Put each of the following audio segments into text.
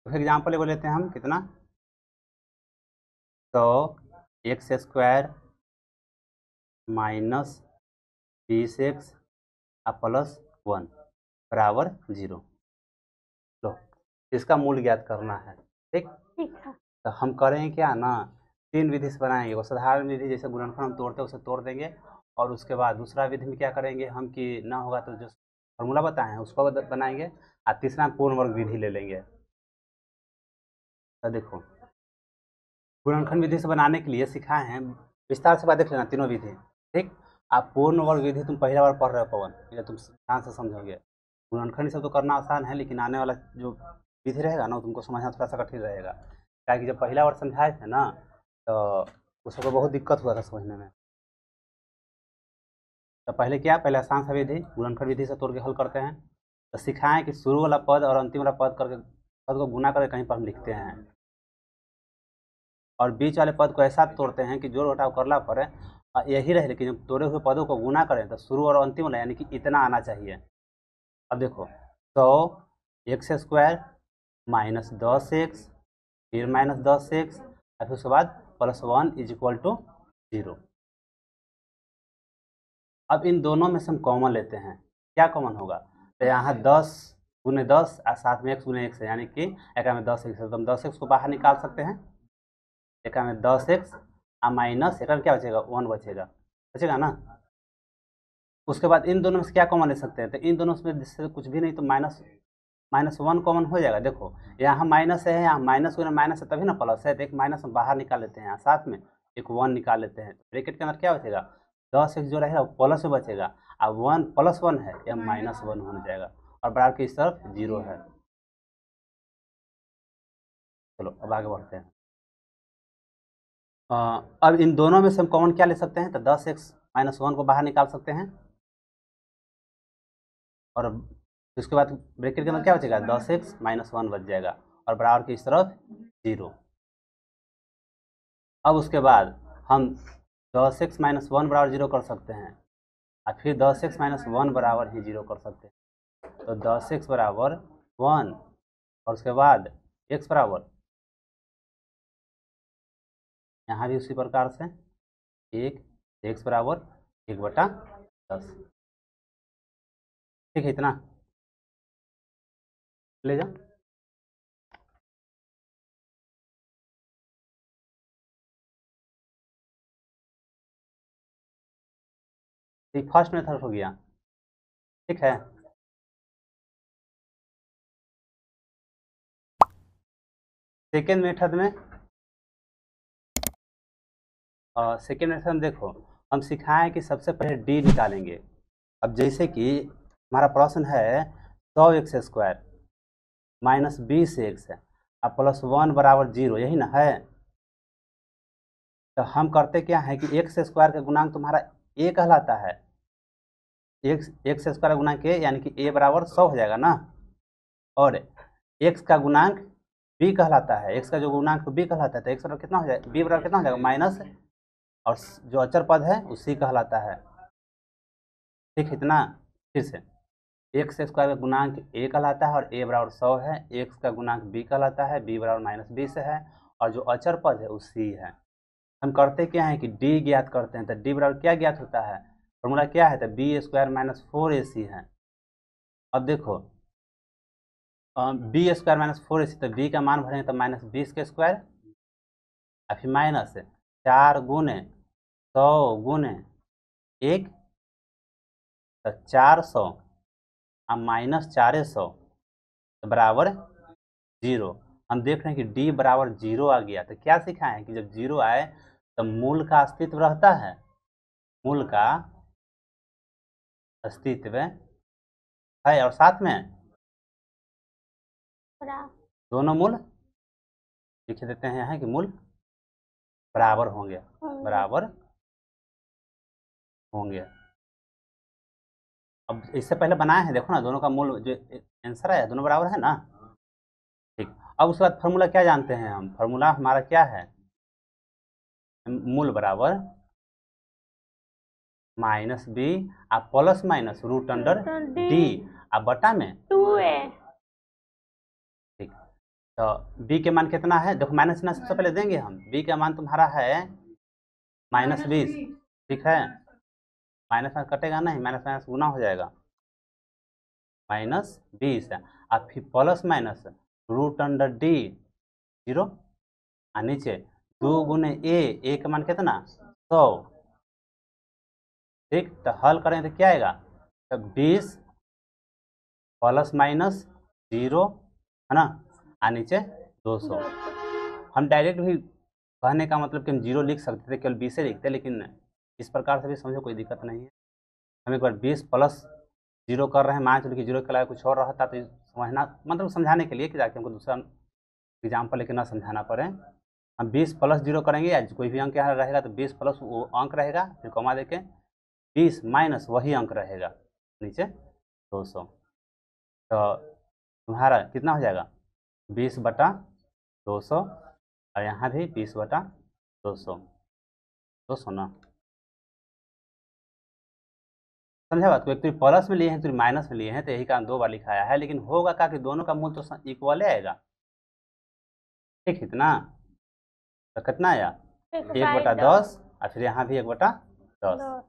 तो फिर एग्जाम्पल एगो लेते हैं हम, कितना, 100x² माइनस 20x प्लस 1 बराबर 0। लो, इसका मूल ज्ञात करना है। ठीक, ठीक है। तो हम करेंगे क्या ना, 3 विधि से बनाएंगे। वो साधारण विधि जैसे गुणनफल हम तोड़ते हैं उसे तोड़ देंगे, और उसके बाद दूसरा विधि में क्या करेंगे हम कि ना होगा तो जो फॉर्मूला बताए हैं उसको बनाएंगे, और तीसरा पूर्ण वर्ग विधि ले लेंगे। तो देखो, गुणनखंड विधि से बनाने के लिए सिखाए हैं, विस्तार से बात देख लेना तीनों विधि। ठीक, आप पूर्ण वर्ग विधि तुम पहला बार पढ़ रहे हो पवन, ये तुम ध्यान से समझोगे। गुणनखंड सब तो करना आसान है, लेकिन आने वाला जो विधि रहेगा ना तुमको समझना थोड़ा सा कठिन रहेगा, क्या कि जब पहला बार समझाए थे ना तो उस सबको बहुत दिक्कत हुआ था समझने में। तो पहले क्या, पहले आसान सा विधि गुणनखंड विधि से तोड़ के हल करते हैं। तो सिखाएं कि शुरू वाला पद और अंतिम वाला पद करके पद को गुना करके कहीं पर हम लिखते हैं, और बीच वाले पद को ऐसा तोड़ते हैं कि जोड़ घटाव करना पड़े यही रहे, लेकिन जब तोड़े हुए पदों को गुना करें तो शुरू और अंतिम वाला यानी कि इतना आना चाहिए। अब देखो, 100x² माइनस 10x फिर माइनस 10x और फिर उसके बाद प्लस 1 इज इक्वल टू 0। अब इन दोनों में से हम कॉमन लेते हैं, क्या कॉमन होगा, तो यहाँ 10 गुने 10 और साथ में x गुने x है, यानी कि एक में 10x है, तो हम 10x को बाहर निकाल सकते हैं। एक में 10x और माइनस एक में क्या बचेगा, 1 बचेगा, बचेगा ना। उसके बाद इन दोनों में से क्या कॉमन ले सकते हैं, तो इन दोनों में जिससे कुछ भी नहीं तो माइनस 1 कॉमन हो जाएगा। देखो यहाँ माइनस है, यहाँ माइनस गुना माइनस है तभी ना प्लस है, तो एक माइनस हम बाहर निकाल लेते हैं, साथ में एक 1 निकाल लेते हैं। ब्रैकेट के अंदर क्या बचेगा, 10x जो रहेगा प्लस में बचेगा, अब 1 प्लस 1 है यह माइनस 1 हो जाएगा, और बराबर की इस तरफ 0 है। चलो अब आगे बढ़ते हैं। अब इन दोनों में से हम कॉमन क्या ले सकते हैं, तो 10x माइनस 1 को बाहर निकाल सकते हैं, और उसके बाद ब्रैकेट के अंदर क्या बचेगा, 10x माइनस 1 बच जाएगा, और बराबर की इस तरफ 0। अब उसके बाद हम 10x माइनस 1 बराबर 0 कर सकते हैं, और फिर 10x माइनस 1 बराबर ही 0 कर सकते हैं। तो 10x बराबर 1 और उसके बाद x बराबर, यहाँ भी उसी प्रकार से 1, x बराबर 1/10। ठीक है, इतना ले जाओ। ठीक, फर्स्ट मेथड हो गया। ठीक है, सेकेंड मेथड में सेकेंड मेथड में देखो, हम सिखाएं कि सबसे पहले डी निकालेंगे। अब जैसे कि हमारा प्रश्न है 100x² माइनस 20x है अब प्लस 1 बराबर 0, यही ना है। तो हम करते क्या है कि x² का गुणांक तुम्हारा a कहलाता है, x² गुणांक a यानी कि a बराबर 100 हो जाएगा ना, और x का गुणांक b कहलाता है, x का जो गुणांक b कहलाता है, तो x बराबर कितना हो जाएगा, b बराबर कितना हो जाएगा माइनस, और जो अचर पद है उसी कहलाता है। ठीक, इतना फिर से x² का गुणांक a कहलाता है और a बराबर 100 है, x का गुणांक b कहलाता है, b बराबर माइनस 20 है, और जो अचर पद है वो c है। हम करते क्या है कि d ज्ञात करते हैं, तो d बराबर क्या ज्ञात होता है, फॉर्मूला क्या है, तो b² माइनस 4ac है। अब देखो b² माइनस 4ac, तो b का मान भरेंगे तो माइनस 20 के स्क्वायर, और फिर माइनस 4 गुने 100 गुने 1, तो 400 और माइनस 400 बराबर 0। हम देख रहे हैं कि d बराबर 0 आ गया, तो क्या सीखा है कि जब 0 आए तो मूल का अस्तित्व रहता है, मूल का अस्तित्व है, और साथ में दोनों मूल लिख देते हैं यहाँ कि मूल बराबर होंगे, बराबर होंगे। अब इससे पहले बनाए हैं, देखो ना दोनों का मूल जो आंसर है दोनों बराबर है ना। ठीक, अब उसके बाद फॉर्मूला क्या जानते हैं हम, फॉर्मूला हमारा क्या है, मूल बराबर माइनस b आ plus minus root under d आ बटा में 2a। ठीक, तो बी के मान कितना है, देखो माइनस ना सबसे पहले देंगे हम। बी का मान तुम्हारा है -20, ठीक है। माइनस माइनस कटेगा नहीं, माइनस माइनस गुना हो जाएगा, -20 है। और फिर प्लस माइनस √D 0, और नीचे 2 गुने ए का मान कितना 100, ठीक। तो हल करें तो क्या आएगा, तो 20 प्लस माइनस 0 है ना, और नीचे 200। हम डायरेक्ट भी कहने का मतलब कि हम 0 लिख सकते थे, केवल 20 से लिखते, लेकिन इस प्रकार से भी समझो कोई दिक्कत नहीं है। हम एक बार 20 प्लस 0 कर रहे हैं, मान चलो कि 0 के अलावा कुछ और रहता तो समझना, मतलब समझाने के लिए कि जाके हमको दूसरा एग्जाम्पल लेके ना समझाना पड़े। हम 20 प्लस 0 करेंगे, या कोई भी अंक यहाँ रहेगा तो 20 प्लस वो अंक रहेगा, फिर कॉमा देके 20 माइनस वही अंक रहेगा, नीचे 200। तो तुम्हारा कितना हो जाएगा 20/200, और यहाँ भी 20/200, 200 ना, समझा बात को। एक तो प्लस में लिए हैं, तो माइनस में लिए हैं, तो यही कारण 2 बार लिखाया है, लेकिन होगा क्या कि दोनों का मूल तो इक्वल आएगा, ठीक। इतना तो कितना आया 1/10, और फिर यहाँ भी 1/10,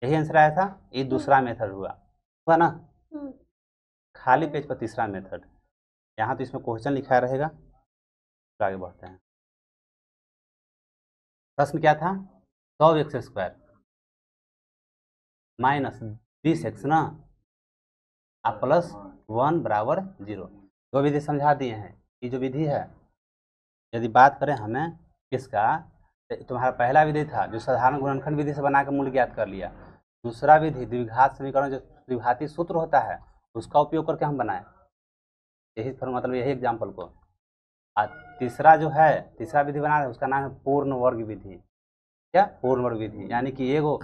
यही आंसर आया था। ये दूसरा मेथड हुआ ना। खाली पेज पर तीसरा मेथड, यहाँ तो इसमें क्वेश्चन लिखा रहेगा, तो आगे बढ़ते हैं। प्रश्न क्या था, 100x² माइनस 20x ना, आप प्लस 1 बराबर 0। दो विधि समझा दिए हैं। ये जो विधि है, यदि बात करें हमें किसका, तो तुम्हारा पहला विधि था जो साधारण गुणनखंड विधि से बना के मूल्य ज्ञात कर लिया। दूसरा विधि द्विघात समीकरण, जो द्विघाती सूत्र होता है, उसका उपयोग करके हम बनाए, यही मतलब यही एग्जाम्पल को। और तीसरा जो है, तीसरा विधि बना रहे हैं, उसका नाम है पूर्ण वर्ग विधि। क्या, पूर्ण वर्ग विधि, यानी कि एगो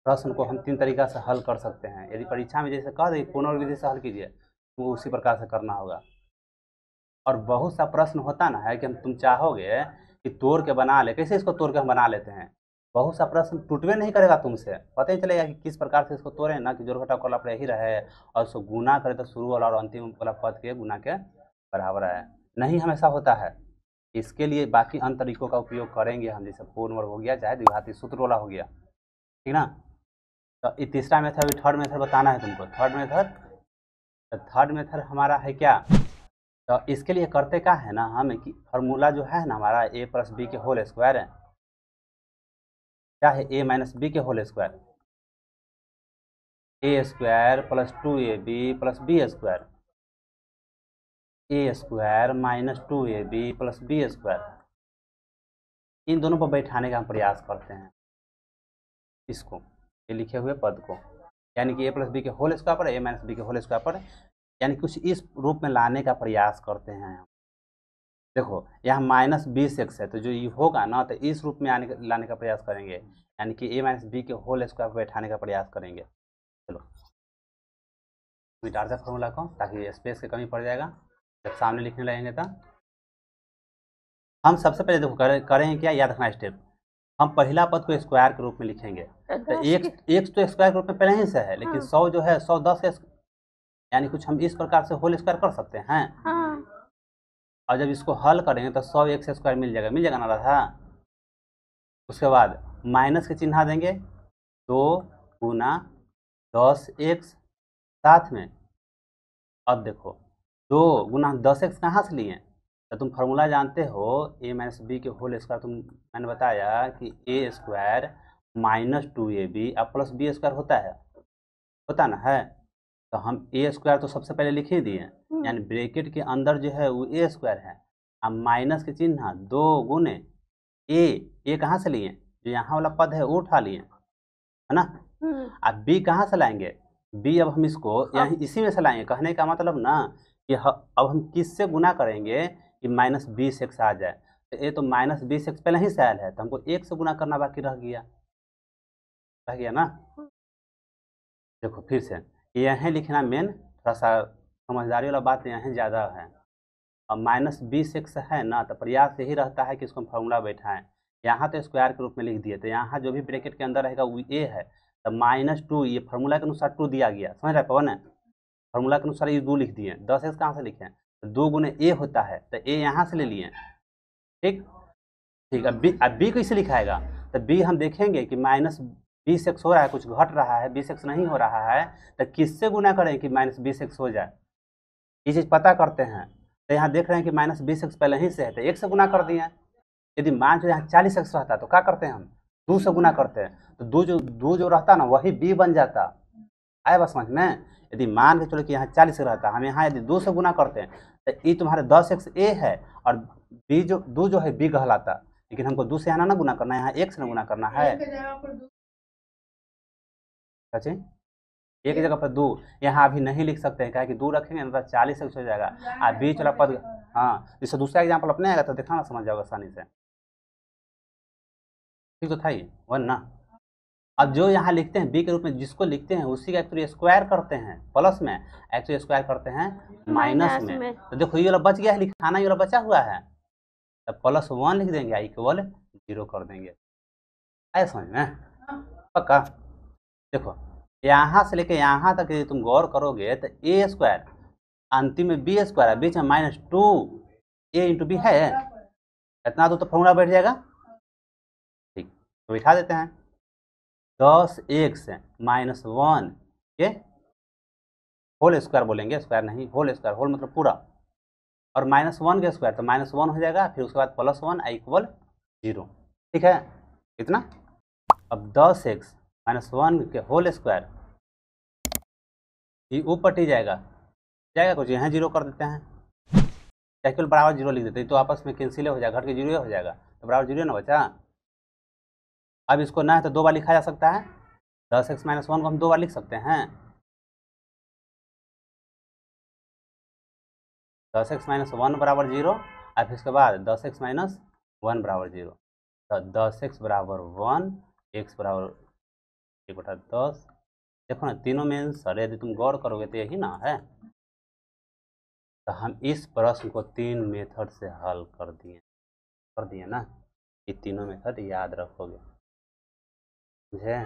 प्रश्न को हम 3 तरीका से हल कर सकते हैं। यदि परीक्षा में जैसे कह दे पूर्ण वर्ग विधि से हल कीजिए, तो उसी प्रकार से करना होगा। और बहुत सा प्रश्न होता ना है कि तुम चाहोगे कि तोड़ के बना ले, कैसे इसको तोड़ के हम बना लेते हैं। बहुत सा प्रश्न टूटवे नहीं करेगा तुमसे, पता ही चलेगा कि किस प्रकार से इसको तोड़े ना, कि जोड़ घटाव कोला पर यही रहे, और उसको गुना करे तो शुरू वाला और अंतिम वाला पद के गुना के बराबर है। नहीं हमेशा होता है। इसके लिए बाकी अन्य तरीकों का उपयोग करेंगे हम, जैसे पूर्ण वर्ग हो गया, चाहे द्विघाती सूत्र वाला हो गया, ठीक ना। तो ये तीसरा मेथड, थर्ड मेथड बताना है तुमको। थर्ड मेथड, तो थर्ड मेथड हमारा है क्या, तो इसके लिए करते क्या है ना, हम कि फॉर्मूला जो है ना हमारा a + b के होल स्क्वायर है, क्या है a - b के whole square, a² + 2ab + b², a² - 2ab + b², इन दोनों पर बैठाने का हम प्रयास करते हैं इसको, ये लिखे हुए पद को, यानी कि a + b के होल स्क्वायर पर a - b के होल स्क्वायर पर, यानी कुछ इस रूप में लाने का प्रयास करते हैं हम। देखो यहाँ -20x है, तो जो ये होगा ना, तो इस रूप में लाने का प्रयास करेंगे, यानी कि a - b के होल स्क्वायर पर बैठाने का प्रयास करेंगे। चलो मिटा दे फॉर्मूला को, ताकि स्पेस की कमी पड़ जाएगा जब सामने लिखने लगेंगे। तो हम सबसे पहले देखो करेंगे क्या, याद रखना स्टेप। हम पहला पद को स्क्वायर के रूप में लिखेंगे, तो एक तो स्क्वायर के रूप में पहले ही से है, लेकिन 100 जो है 100 10, यानी कुछ हम इस प्रकार से होल स्क्वायर कर सकते हैं। और जब इसको हल करेंगे तो 100x² मिल जाएगा ना राधा। उसके बाद माइनस के चिन्ह देंगे, 2 गुना 10x, साथ में अब देखो 2 गुना 10x कहाँ से लिए, तो तुम फार्मूला जानते हो a - b के होल स्क्वायर, मैंने बताया कि a² - 2ab अब प्लस b² होता ना है। तो हम a² तो सबसे पहले लिख ही दिए, यानी ब्रैकेट के अंदर जो है वो a² है। अब माइनस के चिन्ह 2 गुने ए कहाँ से लिए, जो यहाँ वाला पद है वो उठा लिए, है ना। अब b कहाँ से लाएंगे, b अब हम इसको यहाँ इसी में से लाएंगे। कहने का मतलब ना कि अब हम किससे गुना करेंगे कि -20x आ जाए, तो ये तो -20x पहले ही से आयल है, तो हमको 1 से गुना करना बाकी रह गया ना। देखो फिर से यहाँ लिखना मेन, थोड़ा सा समझदारी वाला बात यहाँ ज़्यादा है। अब -20x है ना, तो प्रयास यही रहता है कि इसको हम फार्मूला बैठाएं। यहाँ तो स्क्वायर के रूप में लिख दिए, तो यहाँ जो भी ब्रैकेट के अंदर रहेगा वो a है, तो -2 ये फार्मूला के अनुसार 2 दिया गया, समझ रहे पवन है। फार्मूला के अनुसार ये 2 लिख दिए, 10x कहाँ से लिखे, तो 2 गुने ए होता है, तो ए यहाँ से ले लिए। ठीक ठीक, अब बी कैसे लिखाएगा? तो बी हम देखेंगे कि -20x हो रहा है, कुछ घट रहा है, 20x नहीं हो रहा है, तो किससे गुना करें कि -20x हो जाए? ये चीज़ पता करते हैं। तो यहाँ देख रहे हैं कि -20x पहले ही से है, तो 1 से गुना कर दिए। यदि मान लो यहाँ 40x रहता तो क्या करते हैं हम? 2 से गुना करते हैं, तो 2 जो रहता ना वही बी बन जाता। आया बात समझ में? यदि मान के चलो कि यहाँ 40 रहता, हम यहाँ यदि 2 से गुना करते हैं तो ये तुम्हारे 10x ए है, और बी जो 2 जो है बी कहलाता। लेकिन हमको 2 से यहाँ ना गुना करना है, यहाँ 1 से ना गुना करना है। अच्छा, एक जगह पर 2 यहाँ अभी नहीं लिख सकते हैं, क्या कि 2 रखेंगे ना तो 40x हो जाएगा। और बीच वाला पद, हाँ, इससे दूसरा एग्जाम्पल अपने आएगा तो देखना ना, समझ जाओगे आसानी से। ठीक तो था ये वन ना। अब जो यहाँ लिखते हैं बी के रूप में, जिसको लिखते हैं उसी का एक्चुअली स्क्वायर करते हैं प्लस में, एक्चुअली स्क्वायर करते हैं माइनस में। तो देखो ये वाला बच गया है, लिखाना ये वाला बचा हुआ है, तो +1 लिख देंगे, इक्वल 0 कर देंगे। आया समझ में? पक्का? देखो यहाँ से लेके यहाँ तक यदि तुम गौर करोगे तो ए स्क्वायर अंतिम में बी स्क्वायर है, बीच में -2 ए इंटू बी है, इतना तो फॉर्मूला बैठ जाएगा। ठीक, तो बिठा देते हैं 10x -1 के होल स्क्वायर बोलेंगे, स्क्वायर नहीं, होल स्क्वायर, होल मतलब पूरा, और -1 के स्क्वायर तो -1 हो जाएगा, फिर उसके बाद +1 इक्वल 0। ठीक है, कितना? अब 10x -1 के होल स्क्वायर, ये ऊपर टी जाएगा कुछ, यहाँ 0 कर देते हैं, केवल बराबर 0 लिख देते हैं, तो आपस में कैंसिल हो जाएगा, घट के 0 हो जाएगा, तो बराबर 0 ना बचा। अब इसको ना है तो 2 बार लिखा जा सकता है, 10x -1 को हम 2 बार लिख सकते हैं, 10x -1 बराबर 0, और फिर उसके बाद 10x -1 बराबर 0, तो 10x बराबर 1, x बराबर 1/10। देखो ना तीनों में आंसर, यदि तुम गौर करोगे तो यही ना है। तो हम इस प्रश्न को 3 मेथड से हल कर दिए ना, ये तीनों मेथड याद रखोगे, समझे?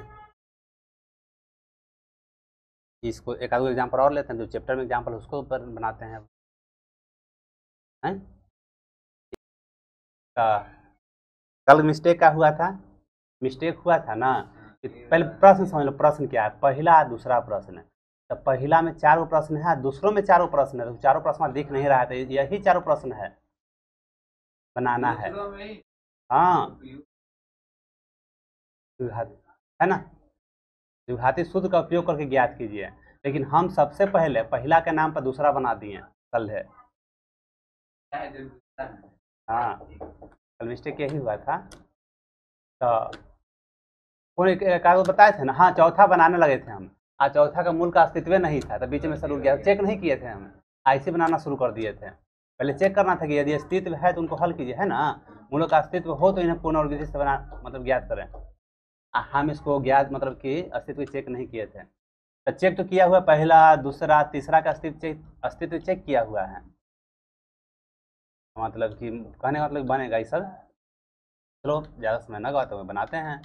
इसको एक आध एग्जाम्पल और लेते हैं, जो चैप्टर में एग्जाम्पल उसको ऊपर बनाते हैं। कल मिस्टेक क्या हुआ था? मिस्टेक हुआ था ना कि पहले प्रश्न समझ लो, प्रश्न क्या है, पहला दूसरा प्रश्न है, तो पहला में 4 प्रश्न है, दूसरों में 4 प्रश्न है, तो 4 प्रश्न दिख नहीं रहा है, तो यही 4 प्रश्न है, बनाना है। हाँ, है ना, द्विघाती सूत्र का उपयोग करके ज्ञात कीजिए, लेकिन हम सबसे पहले पहला के नाम पर दूसरा बना दिए कल है। हाँ, कल मिस्टेक यही हुआ था। तो कौन एक कागज बताए थे ना, हाँ, चौथा बनाने लगे थे हम, आज चौथा का मूल का अस्तित्व नहीं था, तो बीच में से रुक गया, चेक नहीं किए थे हम, ऐसे बनाना शुरू कर दिए थे। पहले चेक करना था कि यदि अस्तित्व है तो उनको हल कीजिए, है ना, मूलों का अस्तित्व हो तो इन्हें पुनर्विधि से बना मतलब ज्ञात करें। हम इसको ज्ञात मतलब कि अस्तित्व चेक नहीं किए थे, तो चेक तो किया हुआ, पहला दूसरा तीसरा का अस्तित्व चेक किया हुआ है, मतलब कि कहने का मतलब बनेगा ये सब। चलो ज़्यादा समय ना गवा तो बनाते हैं।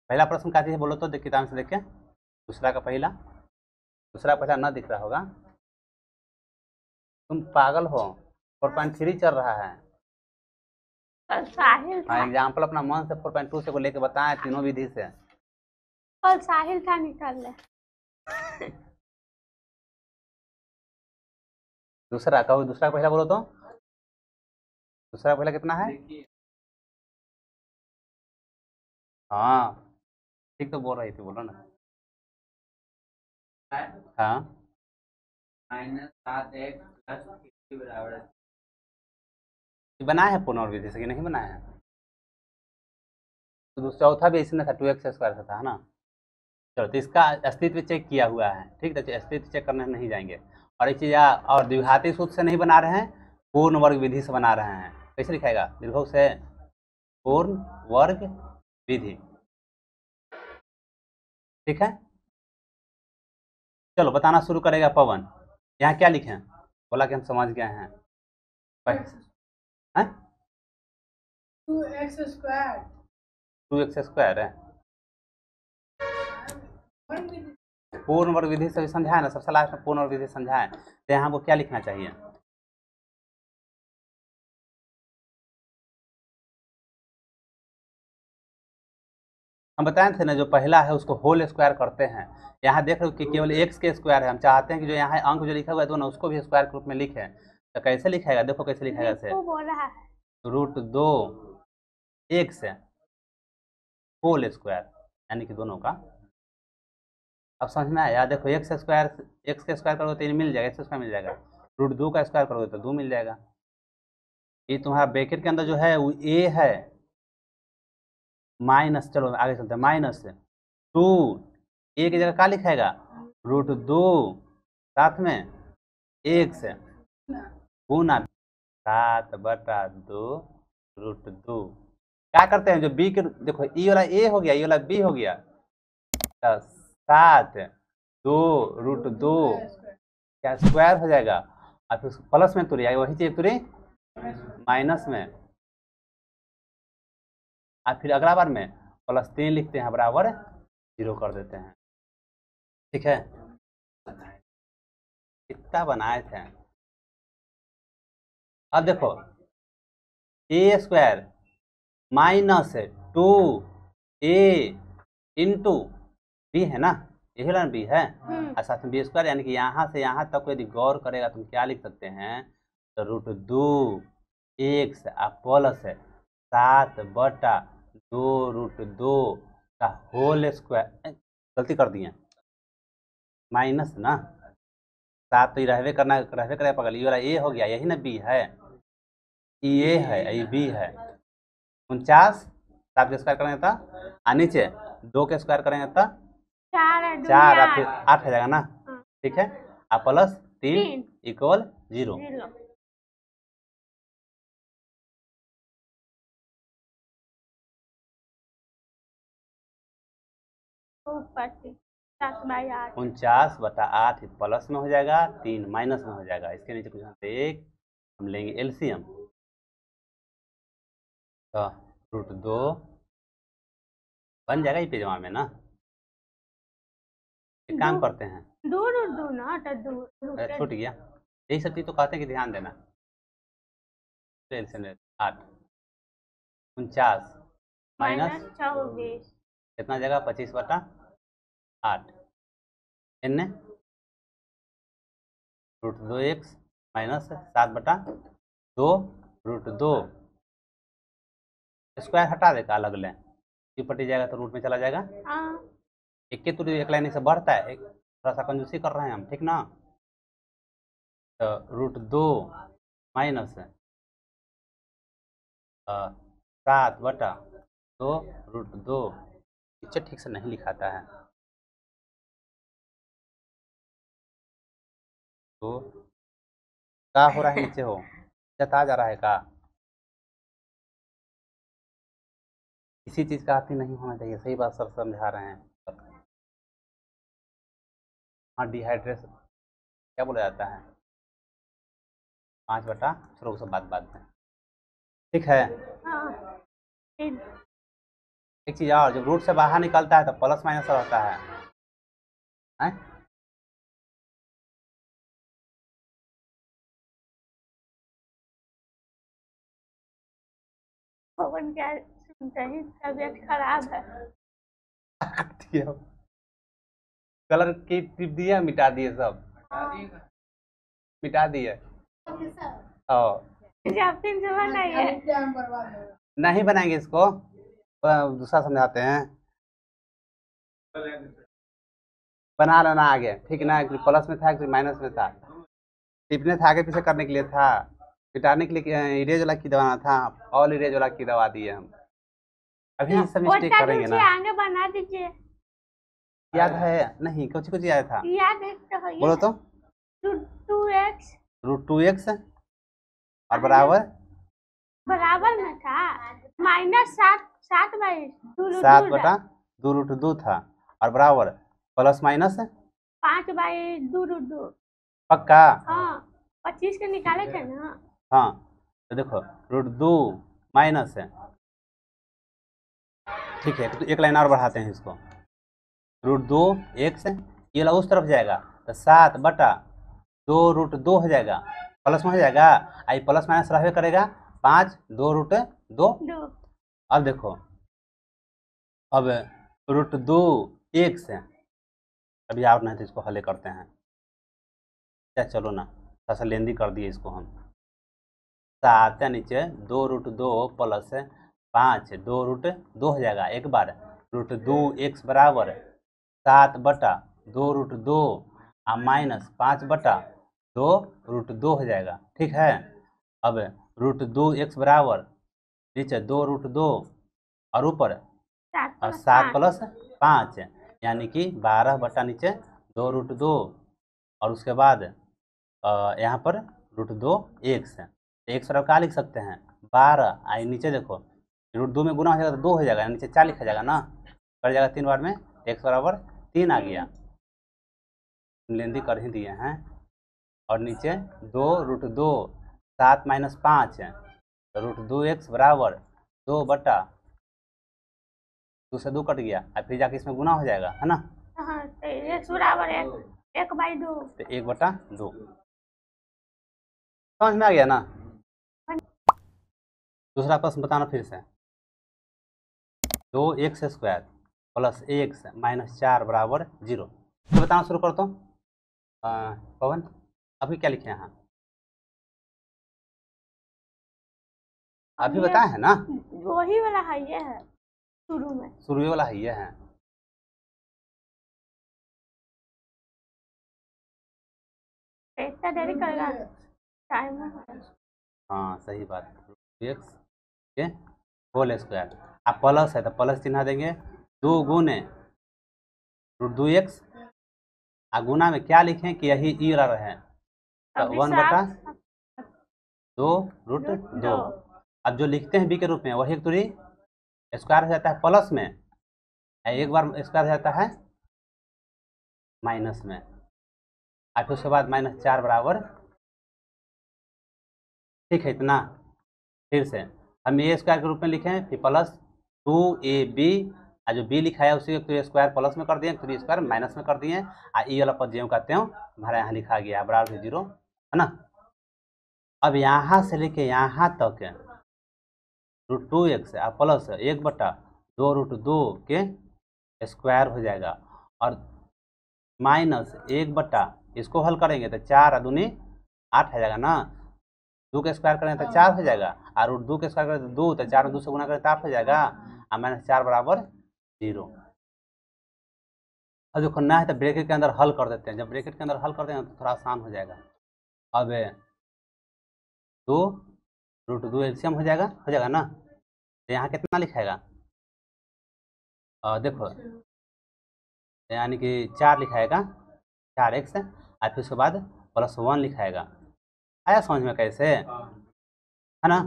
पहला प्रश्न क्या चीज़ है बोलो तो, देख किताब से देख के, दूसरा का पहला, दूसरा पहला ना दिख रहा होगा, तुम पागल हो, 4.3 चल रहा है। साहिल था। हाँ, एग्जाम्पल अपना मन से 4.2 से को लेके बताएं तीनों विधि से। और साहिल था, निकाल ले। दूसरा कहो, दूसरा का पहला बोलो तो, दूसरा का पहला कितना है? हाँ, ठीक तो बोल रही थी, बोलो ना। हाँ, बनाया है पुनर्विधि से कि नहीं बनाया है? तो चौथा भी इसमें था, 2x स्क्वायर से था, है ना। चलो, तो इसका अस्तित्व चेक किया हुआ है, ठीक है, तो अस्तित्व चेक करने नहीं जाएंगे। और एक चीज़, और द्विघाती सूत्र से नहीं बना रहे हैं, पूर्ण वर्ग विधि से बना रहे हैं। कैसे लिखाएगा? दीर्घ से पूर्ण वर्ग विधि, ठीक है। चलो बताना शुरू करेगा पवन। यहाँ क्या लिखे हैं? बोला कि हम समझ गए हैं। 2x स्क्वायर 2x स्क्वायर है, पूर्ण वर्ग विधि से समझाए ना, सबसे लास्ट में पूर्ण वर्ग विधि समझाए, तो यहाँ को क्या लिखना चाहिए? हम बताए थे ना, जो पहला है उसको होल स्क्वायर करते हैं। यहाँ देख रहे हो कि केवल एक्स के स्क्वायर है, हम चाहते हैं कि जो यहाँ अंक जो लिखा हुआ है तो ना उसको भी स्क्वायर के रूप में लिखे। तो कैसे लिखेगा, देखो कैसे लिखेगा इसे, बोल रहा है √2 एक्स होल स्क्वायर, यानी कि दोनों का। अब समझ में आया? देखो एक्स का स्क्वायर करोगे तो ये मिल जाएगा, एक्स स्क्वायर मिल जाएगा, √2 का स्क्वायर करोगे तो 2 मिल जाएगा। ये तुम्हारा ब्रैकेट के अंदर जो है वो ए है माइनस, चलो आगे चलते हैं, -2, ए की जगह क्या लिखाएगा, √2 साथ में एक्स गुना 7/2 √2। क्या करते हैं, जो बी के, देखो ई वाला ए हो गया, ये वाला बी हो गया, तो 7/2 √2 क्या स्क्वायर हो जाएगा, और फिर प्लस में तुरी आएगा, वही चीज तुरी माइनस में, और फिर अगला बार में +3 लिखते हैं बराबर 0 कर देते हैं। ठीक है, कितना बनाए थे। अब देखो ए स्क्वायर -2a इंटू बी है ना, यही वाला बी है, और साथ में बी स्क्वायर, यानी कि यहाँ से यहाँ तक यदि गौर करेगा तो क्या लिख सकते हैं, तो √2 एक्स प्लस 7/2 √2 का होल स्क्वायर, गलती कर दिए, माइनस ना, 7 तो ये रहबे करेगा पगल, ये वाला ए हो गया, यही ना बी है, ये है, ये बी है, 49, 7 के स्क्वायर करेंगे तो नीचे 2 के स्क्वायर करेंगे तो 4 और फिर 8 हो जाएगा ना। ठीक है, +3 = 0। ऊपर से 7/8 49/8 प्लस में हो जाएगा, 3 माइनस में हो जाएगा, इसके नीचे कुछ एक हम लेंगे एलसीएम, तो √2 बन जाएगा ये पेजवा में ना। एक काम करते हैं, छूट गया, यही सब चीज तो कहते हैं कि ध्यान देना। एलसीएम 8 49 माइनस 24 कितना जगह 25/8 एन √2x -7/2 √2 स्क्वायर हटा देगा, अलग लें, क्यों पटी जाएगा तो रूट में चला जाएगा, एक के तुरी एक लाइन से बढ़ता है, एक थोड़ा सा कंजूसी कर रहे हैं हम, ठीक ना। तो √2 माइनस 7/2 √2, नीचे ठीक से नहीं लिखाता है, तो क्या हो रहा है, नीचे हो जता जा रहा है का, किसी चीज का हाथी नहीं होना चाहिए, सही बात सर समझा रहे हैं। हाँ, डिहाइड्रेशन क्या बोला जाता है, 5 बटा, चलो सब बात में, ठीक है। एक चीज और, जब रूट से बाहर निकलता है तो प्लस माइनस रहता है, तबीयत खराब है। कलर की टिप दिया, मिटा दिए सब, मिटा दिए, नहीं बनाएंगे इसको, दूसरा समझाते हैं, बना लेना आगे, ठीक ना, प्लस में था माइनस में था, टिपने था आगे पीछे करने के लिए था, मिटाने के लिए इरेज वाला की दबाना था, ऑल इरेज वाला की दबा दिए हम, अभी सब मिस्टेक करेंगे ना, आगे बना दीजिए, याद है नहीं, कुछ याद था, याद है तो बोलो तो, √2x और बराबर में था -7/2 √2 था, और बराबर प्लस माइनस 5/2 √2, पक्का, हाँ 25 के निकाले थे ना, हाँ, तो देखो √2 माइनस है, ठीक है, तो एक लाइन और बढ़ाते हैं इसको, √2x ये वाला उस तरफ जाएगा तो 7/2√2 हो जाएगा, प्लस में हो जाएगा। आई प्लस माइनस रहबे करेगा 5 2√2। दो अब देखो, अब √2 1 से अभी और नहीं तो इसको हल करते हैं क्या, चलो ना थोड़ा सा लेंदी कर दिए इसको हम। 7 नीचे 2√2 प्लस 5 2√2 हो जाएगा। एक बार √2 x बराबर 7/2√2 और माइनस 5/2√2 हो जाएगा। ठीक है। अब √2 x बराबर नीचे 2√2 और ऊपर 7 प्लस 5 यानी कि 12 बटा नीचे 2√2 और उसके बाद यहाँ पर √2 x है। एक तरफ क्या लिख सकते हैं 12, आई नीचे देखो √2 में गुना हो जाएगा तो 2 हो जाएगा, नीचे 4 लिखा जाएगा ना, कर जाएगा 3 बार में, x बराबर 3 आ गया। लेंदी कर ही दिए हैं। और नीचे 2√2 7 माइनस 5 है तो √2 x बराबर 2/2 से 2 कट गया और फिर जाके इसमें गुना हो जाएगा, है ना। हाँ तो x बराबर 1/2। तो 1/2 समझ में आ गया ना। दूसरा प्रश्न बताना फिर से। 2x² प्लस x माइनस 4 बराबर 0। तो बताना शुरू करता हूँ। पवन अभी क्या लिखे हैं, अभी ये बताए हैं ना, वही वाला है, ये है शुरू में। शुरू वाला है ये है। इतना देरी करेगा टाइम। हाँ सही बात। x के होल स्क्वायर, अब प्लस है तो प्लस चिन्ह देंगे, 2 गुने √2x, आ गुना में क्या लिखें कि यही ई वाला रहे तो 1/2√2। अब जो लिखते हैं b के रूप में वही एक दूरी स्क्वायर हो जाता है प्लस में, एक बार स्क्वायर हो जाता है माइनस में, और फिर उसके बाद -4 बराबर। ठीक है इतना। फिर से हम ए स्क्वायर के रूप में लिखें, फिर प्लस 2ab, और जो b लिखा है उसी को स्क्वायर प्लस में कर दिए, फिर स्क्वायर माइनस में कर दिए, और ई वाला पद ज्यों कहते हो हमारा यहाँ लिखा गया बराबर 0, है ना। अब यहाँ से लेके यहाँ तक √2x और प्लस 1/2√2 के स्क्वायर हो जाएगा, और माइनस 1 इसको हल करेंगे तो 4 दूनी 8 हो जाएगा ना, 2 के स्क्वायर करेंगे तो 4 हो जाएगा, और √2 के स्क्वायर करें तो 2, तो 4 में 2 से गुना करें तो 8 हो जाएगा, और -4 बराबर 0। अब जो करना है तो ब्रैकेट के अंदर हल कर देते हैं, जब ब्रैकेट के अंदर हल कर देंगे तो थोड़ा आसान हो जाएगा। अब 2 √2 एलसीएम हो जाएगा ना, तो यहाँ कितना लिखाएगा देखो, यानी कि 4 लिखाएगा 4x, और फिर उसके बाद +1 लिखाएगा। आया समझ में कैसे, है ना।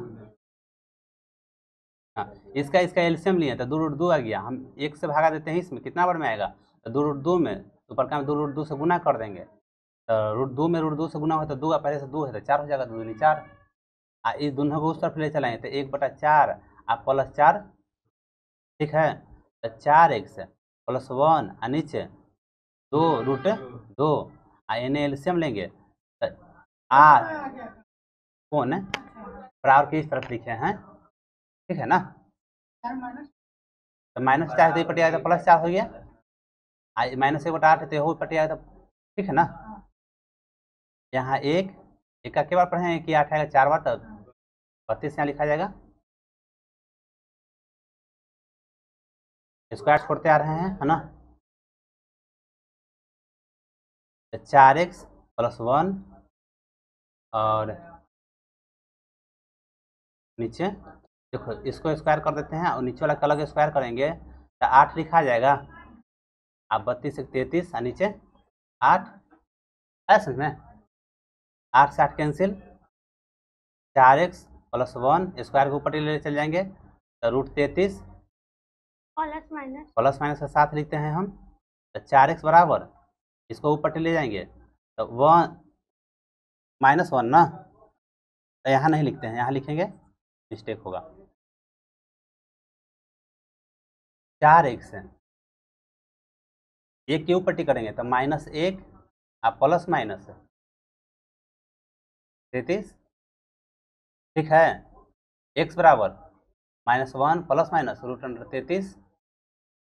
हाँ इसका एलसीएम लिए तो 2√2 आ गया, हम 1 से भागा देते हैं, इसमें कितना बार में आएगा तो 2√2 में, ऊपर का 2√2 से गुना कर देंगे, तो √2 में √2 से गुना हो तो 2 का पहले से 2 है तो 4 हो जाएगा, 2 दूनी 4, इस दोनों को उस तरफ ले चलाएंगे तो 1/4 और +4। ठीक है, तो 4x +1 और नीचे 2√2, इन्हें एलसीएम लेंगे तो कौन है बराबर की इस तरफ लिखे हैं। ठीक है ना, तो -4 तो पटिया तो +4 हो गया, -1/8 है तो पटिया तो, ठीक है ना। यहाँ एक का क्या बार पढ़े कि 8 आएगा 4 बार, तब 32 यहाँ लिखा जाएगा, स्क्वायर छोड़ते आ रहे हैं, है ना। तो 4x +1 और नीचे देखो इसको स्क्वायर कर देते हैं और नीचे वाला का अलग स्क्वायर करेंगे तो 8 लिखा जाएगा, अब 32 से 33 और नीचे 8, ऐसे में 8 से 8 कैंसिल, 4x +1 स्क्वायर के ऊपर ले चल जाएंगे तो √33 प्लस माइनस का 7 लिखते हैं हम, तो 4x बराबर इसको ऊपर ले जाएंगे तो 1 -1 ना, तो यहाँ नहीं लिखते हैं, यहाँ लिखेंगे मिस्टेक होगा, 4x एक के ऊपर टी करेंगे तो -1 आप प्लस माइनस 33, ठीक है। x बराबर -1 प्लस माइनस √33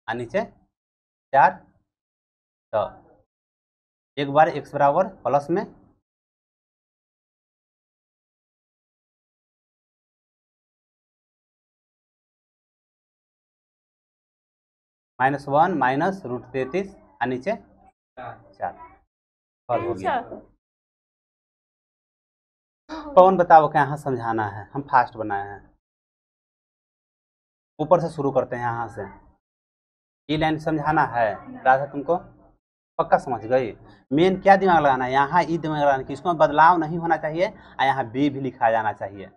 और नीचे 4। तो एक बार x बराबर प्लस में -1 माइनस √33 और नीचे 4 सॉल्व हो गया। पवन बताओ क्या यहाँ समझाना है, हम फास्ट बनाए हैं। ऊपर से शुरू करते हैं, यहाँ से ई लाइन समझाना है। राधा तुमको पक्का समझ गई। मेन क्या दिमाग लगाना है, यहाँ ई दिमाग लगाना कि इसमें बदलाव नहीं होना चाहिए और यहाँ बी भी लिखा जाना चाहिए।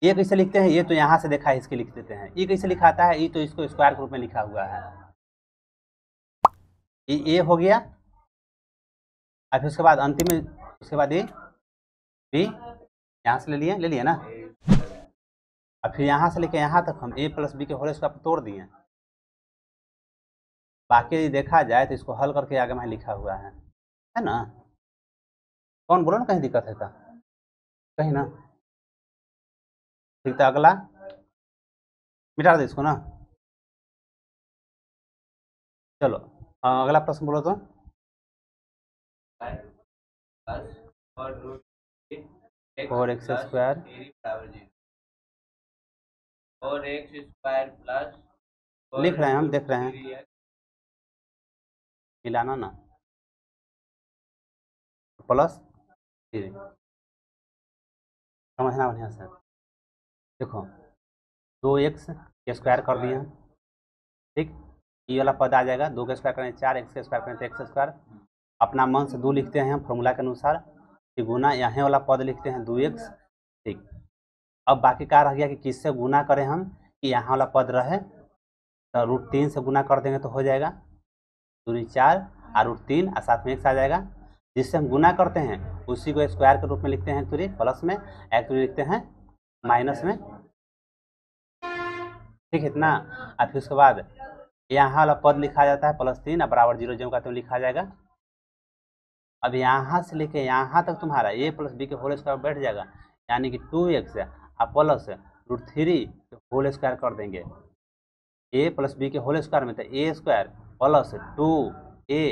ये कैसे लिखते हैं, ये तो यहाँ से देखा है, इसके लिख देते हैं। ये कैसे लिखाता है, ये तो इसको स्क्वायर के रूप में लिखा हुआ है। ये हो गया, और फिर उसके बाद अंतिम में उसके बाद ये बी यहाँ से ले लिए ना, और फिर यहाँ से लेके यहाँ तक हम a प्लस बी के होल स्क्वायर पर तोड़ दिए। बाकी देखा जाए तो इसको हल करके आगे में लिखा हुआ है ना। कौन बोलो ना कहीं दिक्कत है तो कहीं ना, ठीक। तो अगला मिटा दे इसको ना। चलो अगला प्रश्न बोलो तो। और एक्स स्क्वायर और एक्स स्क्वायर प्लस लिख रहे हैं हम, देख रहे हैं मिलाना ना, प्लस 3 समझना बढ़िया से। देखो 2x के स्क्वायर कर दिए, ठीक। ये वाला पद आ जाएगा, 2 का स्क्वायर करें 4, x का स्क्वायर करें तो एक्स स्क्वायर। अपना मन से 2 लिखते हैं फॉर्मूला के अनुसार, कि गुना यहाँ वाला पद लिखते हैं 2x, ठीक। अब बाकी क्या रह गया कि किससे गुना करें हम, कि यहाँ वाला पद रहे तो √3 से गुना कर देंगे तो हो जाएगा 2 4 और √3 और साथ में x आ जाएगा। जिससे हम गुना करते हैं उसी को स्क्वायर के रूप में लिखते हैं, एक्चुअली प्लस में, एक्चुअली लिखते हैं माइनस में, ठीक है इतना। और फिर उसके बाद यहाँ वाला पद लिखा जाता है +3 और बराबर 0 जो का तो लिखा जाएगा। अब यहाँ से लेके यहाँ तक तुम्हारा a प्लस बी के होल स्क्वायर बैठ जाएगा, यानी कि 2x और प्लस √3 होल स्क्वायर कर देंगे a प्लस बी के होल स्क्वायर में, तो a square plus 2a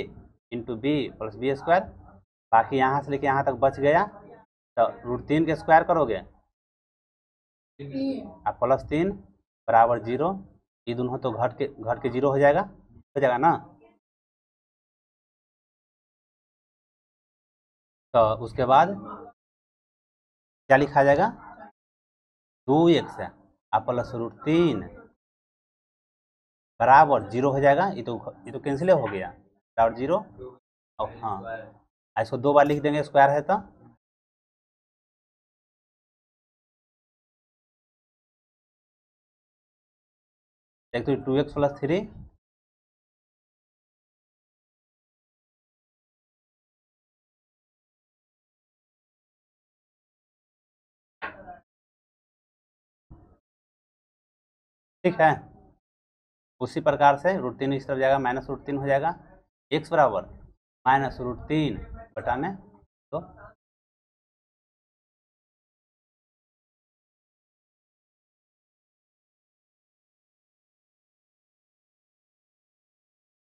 into b plus b square. बाकी यहाँ से लेके यहाँ तक बच गया, तो √3 के स्क्वायर करोगे और +3 बराबर 0, ये दोनों तो घट के 0 हो जाएगा ना। तो उसके बाद क्या लिखा जाएगा, 2x और प्लस √3 बराबर 0 हो जाएगा। ये तो कैंसिल हो गया, बराबर 0। और हाँ इसको 2 बार लिख देंगे, स्क्वायर है तो एक तो 2x + 3 ठीक है। उसी प्रकार से √3 इस तरफ जाएगा, -√3 हो जाएगा। x बराबर -√3 बटा में तो